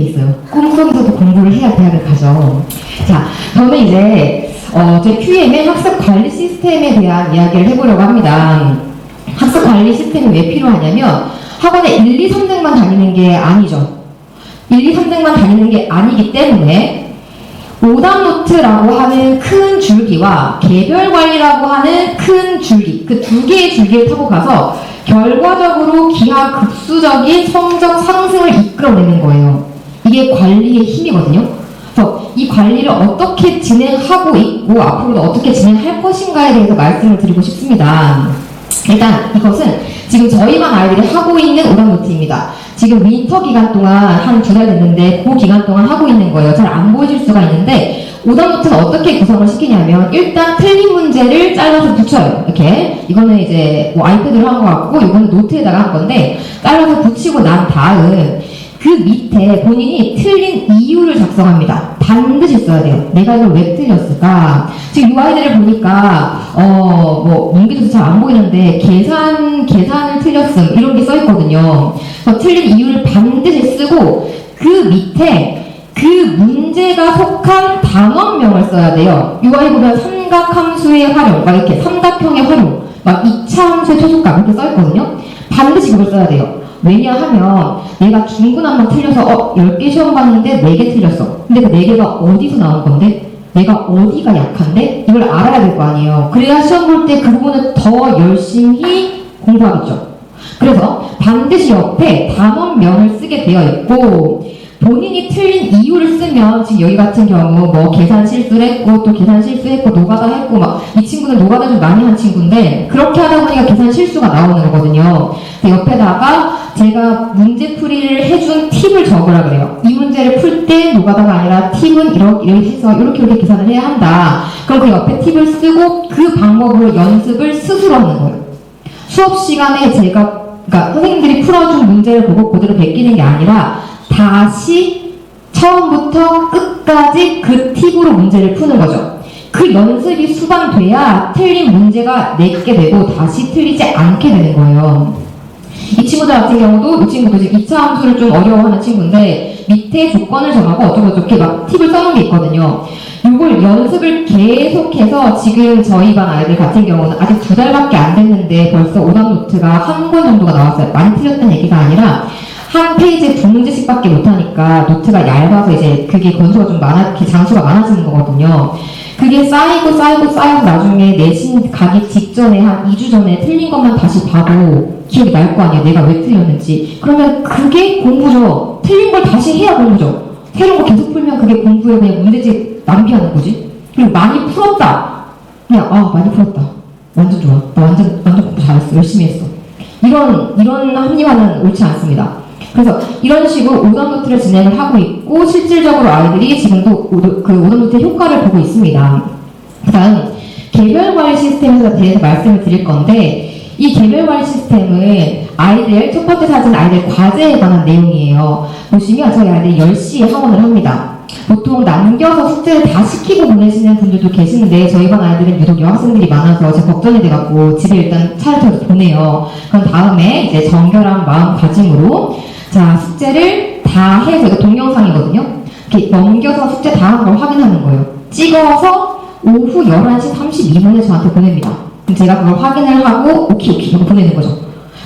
있어요. 꿈속에서도 공부를 해야 대학을 가죠. 자, 저는 이제 제 QM의 학습 관리 시스템에 대한 이야기를 해보려고 합니다. 학습 관리 시스템이 왜 필요하냐면 학원에 1, 2, 3등만 다니는 게 아니죠. 1, 2, 3등만 다니는 게 아니기 때문에 오답노트라고 하는 큰 줄기와 개별관리라고 하는 큰 줄기, 그 두 개의 줄기를 타고 가서 결과적으로 기하급수적인 성적 상승을 이끌어내는 거예요. 이게 관리의 힘이거든요. 그래서 이 관리를 어떻게 진행하고 있고 앞으로도 어떻게 진행할 것인가에 대해서 말씀을 드리고 싶습니다. 일단 이것은 지금 저희 반 아이들이 하고 있는 오답노트입니다. 지금 윈터 기간 동안 한 2달 됐는데 그 기간 동안 하고 있는 거예요. 잘 안 보여질 수가 있는데 오답노트는 어떻게 구성을 시키냐면 일단 틀린 문제를 잘라서 붙여요. 이렇게 이거는 이제 뭐 아이패드로 한 거 같고 이거는 노트에다가 한 건데 잘라서 붙이고 난 다음 그 밑에 본인이 틀린 이유를 작성합니다. 반드시 써야 돼요. 내가 이걸 왜 틀렸을까? 지금 이 아이들을 보니까 뭐 문제도 잘 안 보이는데 계산을 틀렸음 이런 게 써 있거든요. 그래서 틀린 이유를 반드시 쓰고 그 밑에 그 문제가 속한 단원명을 써야 돼요. 이 아이 보면 삼각함수의 활용, 막 이렇게 삼각형의 활용, 막 2차 함수의 초속감 이렇게 써 있거든요. 반드시 그걸 써야 돼요. 왜냐하면 얘가 중구난방 틀려서 10개 시험 봤는데 4개 틀렸어. 근데 그 4개가 어디서 나온 건데? 내가 어디가 약한데? 이걸 알아야 될 거 아니에요. 그래야 시험 볼 때 그 부분을 더 열심히 공부하겠죠. 그래서 반드시 옆에 단원명을 쓰게 되어 있고 본인이 틀린 이유를 쓰면 지금 여기 같은 경우 뭐 계산 실수를 했고 또 계산 실수했고 노가다 했고 막 이 친구는 노가다 좀 많이 한 친구인데 그렇게 하다 보니까 계산 실수가 나오는 거거든요. 옆에다가 제가 문제풀이를 해준 팁을 적으라 그래요. 이 문제를 풀 때 노가다가 아니라 팁은 이렇게 해서 이렇게 계산을 해야 한다. 그럼 그 옆에 팁을 쓰고 그 방법으로 연습을 스스로 하는 거예요. 수업 시간에 그러니까 선생님들이 풀어준 문제를 보고 그대로 베끼는 게 아니라 다시 처음부터 끝까지 그 팁으로 문제를 푸는 거죠. 그 연습이 수반돼야 틀린 문제가 내게 되고 다시 틀리지 않게 되는 거예요. 이 친구들 같은 경우도 이 친구도 지금 2차 함수를 좀 어려워하는 친구인데 밑에 조건을 정하고 어쩌고저쩌고 막 팁을 써놓은 게 있거든요. 이걸 연습을 계속해서 지금 저희 반 아이들 같은 경우는 아직 2달밖에 안 됐는데 벌써 오답노트가 한 권 정도가 나왔어요. 많이 틀렸다는 얘기가 아니라 한 페이지에 2문제씩밖에 못하니까 노트가 얇아서 이제 그게 건수가 좀 장수가 많아지는 거거든요. 그게 쌓이고 나중에 내신 가기 직전에 한 2주 전에 틀린 것만 다시 봐도 기억이 날 거 아니에요. 내가 왜 틀렸는지. 그러면 그게 공부죠. 틀린 걸 다시 해야 공부죠. 새로운 거 계속 풀면 그게 공부에 그냥 문제집 낭비하는 거지. 그리고 많이 풀었다. 그냥 많이 풀었다. 완전 좋아. 나 완전 공부 잘했어. 열심히 했어. 이런 합리화는 옳지 않습니다. 그래서 이런 식으로 오답노트를 진행을 하고 있고 실질적으로 아이들이 지금도 그 오답노트의 효과를 보고 있습니다. 그 다음 개별관리 시스템에 대해서 말씀을 드릴 건데 이 개별관리 시스템은 아이들 첫 번째 사진 아이들 과제에 관한 내용이에요. 보시면 저희 아이들이 10시에 학원을 합니다. 보통 남겨서 숙제를 다 시키고 보내시는 분들도 계시는데 저희 반 아이들은 유독 여학생들이 많아서 제가 걱정이 돼갖고 집에 일단 차를 타서 보내요. 그럼 다음에 이제 정결한 마음가짐으로 자 숙제를 다 해서 이거 동영상이거든요. 이렇게 넘겨서 숙제 다 한 걸 확인하는 거예요. 찍어서 오후 11시 32분에 저한테 보냅니다. 그럼 제가 그걸 확인을 하고 오케이 하고 보내는 거죠.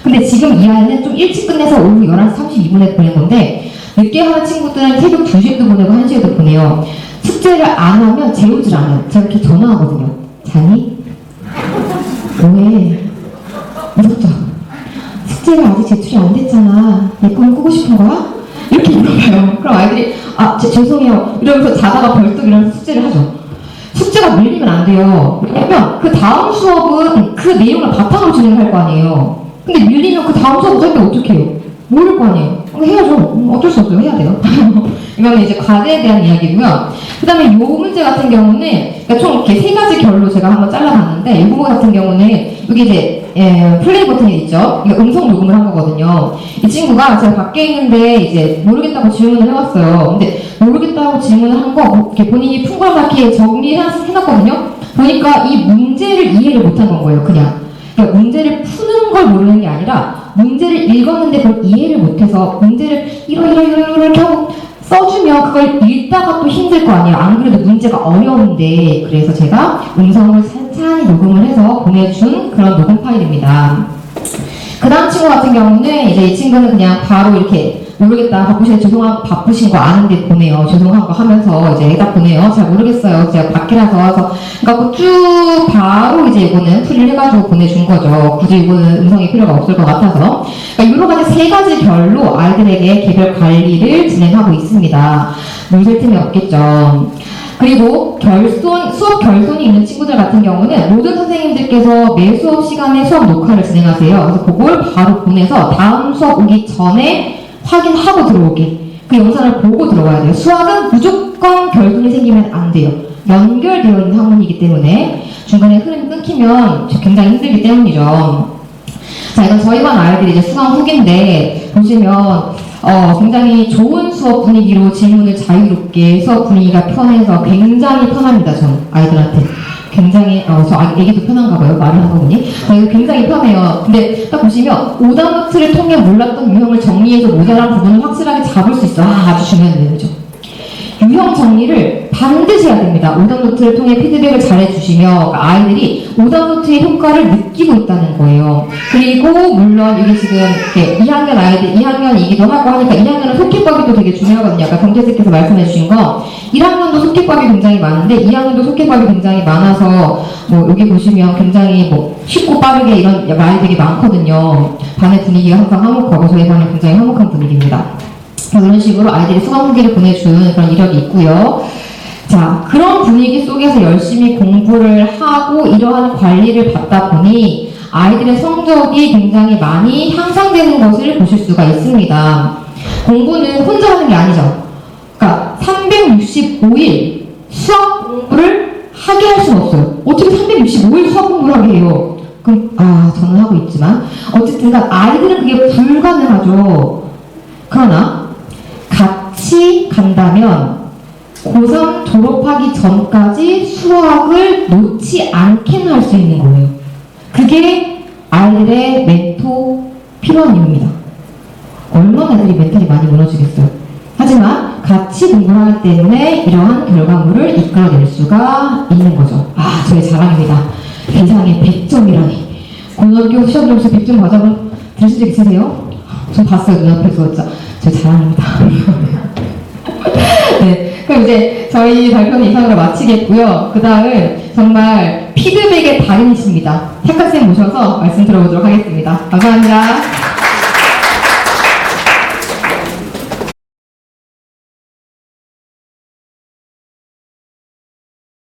근데 지금 이 아이는 좀 일찍 끝내서 오후 11시 32분에 보낸 건데 늦게 하는 친구들은 새벽 2시에도 보내고 1시에도 보내요. 숙제를 안 하면 재우질 않아요. 제가 이렇게 전화하거든요. 자니? 뭐해? 무섭죠? 숙제가 아직 제출이 안 됐잖아. 내 꿈을 꾸고 싶은 거야? 이렇게 물어봐요. 그럼 아이들이 죄송해요. 이러면서 자다가 벌떡 일어나서 숙제를 하죠. 숙제가 밀리면 안 돼요. 왜냐면 그 다음 수업은 그 내용을 바탕으로 진행할 거 아니에요. 근데 밀리면 그 다음 수업 할 때 어떻게 해요? 모를 거 아니에요. 해야죠. 어쩔 수 없어요. 해야 돼요. 이거는 이제 과제에 대한 이야기고요. 그 다음에 요 문제 같은 경우는 그러니까 총 이렇게 3가지 결로 제가 한번 잘라봤는데 이 부분 같은 경우는 여기 이제 플레이 버튼이 있죠. 이거 음성 녹음을 한 거거든요. 이 친구가 제가 밖에 있는데 이제 모르겠다고 질문을 해왔어요. 근데 모르겠다고 질문을 한 거 이렇게 본인이 풍부하게 정리해놨거든요. 보니까 이 문제를 이해를 못한 건 거예요. 그러니까 문제를 푸는 걸 모르는 게 아니라 문제를 읽었는데 그걸 이해를 못해서 문제를 이렇게 하고 써주면 그걸 읽다가 또 힘들 거 아니에요. 안 그래도 문제가 어려운데. 그래서 제가 음성을 찬찬히 녹음을 해서 보내준 그런 녹음 파일입니다. 그 다음 친구 같은 경우는 이제 이 친구는 그냥 바로 이렇게 모르겠다, 바쁘신 거 아는데 보내요. 죄송한 거 하면서 이제 딱 보내요. 잘 모르겠어요. 제가 밖이라서. 그래서 쭉 바로 이제 이거는 풀이를 해가지고 보내준 거죠. 굳이 이거는 음성이 필요가 없을 것 같아서. 그러니까 여러 가지 세 가지 별로 아이들에게 개별 관리를 진행하고 있습니다. 문제 틈이 없겠죠. 그리고 수업 결손이 있는 친구들 같은 경우는 모든 선생님들께서 매 수업 시간에 수업 녹화를 진행하세요. 그래서 그걸 바로 보내서 다음 수업 오기 전에 확인하고 들어오게. 그 영상을 보고 들어와야 돼요. 수학은 무조건 결손이 생기면 안 돼요. 연결되어 있는 학문이기 때문에 중간에 흐름이 끊기면 굉장히 힘들기 때문이죠. 자, 이건 저희 반 아이들이 이제 수강 후기인데 보시면 굉장히 좋은 수업 분위기로 질문을 자유롭게 수업 분위기가 편해서 굉장히 편합니다. 저는 아이들한테 굉장히 저 애기도 편한가 봐요. 말을 한 거 보니 굉장히 편해요. 근데 딱 보시면 오답노트를 통해 몰랐던 유형을 정리해서 모자란 부분을 확실하게 잡을 수 있어. 아주 중요한 내용이죠. 유형 정리를 반드시 해야 됩니다. 오답노트를 통해 피드백을 잘 해주시면 아이들이 오답노트의 효과를 느끼고 있다는 거예요. 그리고 물론 이게 지금 2학년 아이들 2학년이기도 하고 하니까 2학년은 속기법이 되게 중요하거든요. 아까 경제쌤께서 말씀해 주신 거 1학년도 속기법이 굉장히 많은데 2학년도 속기법이 굉장히 많아서 뭐 여기 보시면 굉장히 뭐 쉽고 빠르게 이런 말들이 많거든요. 반의 분위기가 항상 화목하고 저희 반은 굉장히 화목한 분위기입니다. 이런 식으로 아이들이 수강 후기를 보내준 그런 이력이 있고요. 자, 그런 분위기 속에서 열심히 공부를 하고 이러한 관리를 받다 보니 아이들의 성적이 굉장히 많이 향상되는 것을 보실 수가 있습니다. 공부는 혼자 하는 게 아니죠. 그러니까 365일 수학 공부를 하게 할 수는 없어요. 어떻게 365일 수학 공부를 하게 해요? 그럼 저는 하고 있지만 어쨌든 아이들은 그게 불가능하죠. 그러나 같이 간다면 고3 졸업하기 전까지 수학을 놓지 않게는 할 수 있는 거예요. 그게 아이들의 멘토 필요한 이유입니다. 얼마나 애들이 멘탈이 많이 무너지겠어요. 하지만 같이 공부를 하기 때문에 이러한 결과물을 이끌어낼 수가 있는 거죠. 저의 자랑입니다. 대상에 100점이라니. 고등학교 시험 점수 100점 과정을 들으신 적 있으세요? 저 봤어요. 눈앞에서. 진짜 제 자랑입니다. 네, 그럼 이제 저희 발표는 이상으로 마치겠고요. 그 다음 정말 피드백의 달인이십니다. 착각쌤 모셔서 말씀 들어보도록 하겠습니다. 감사합니다.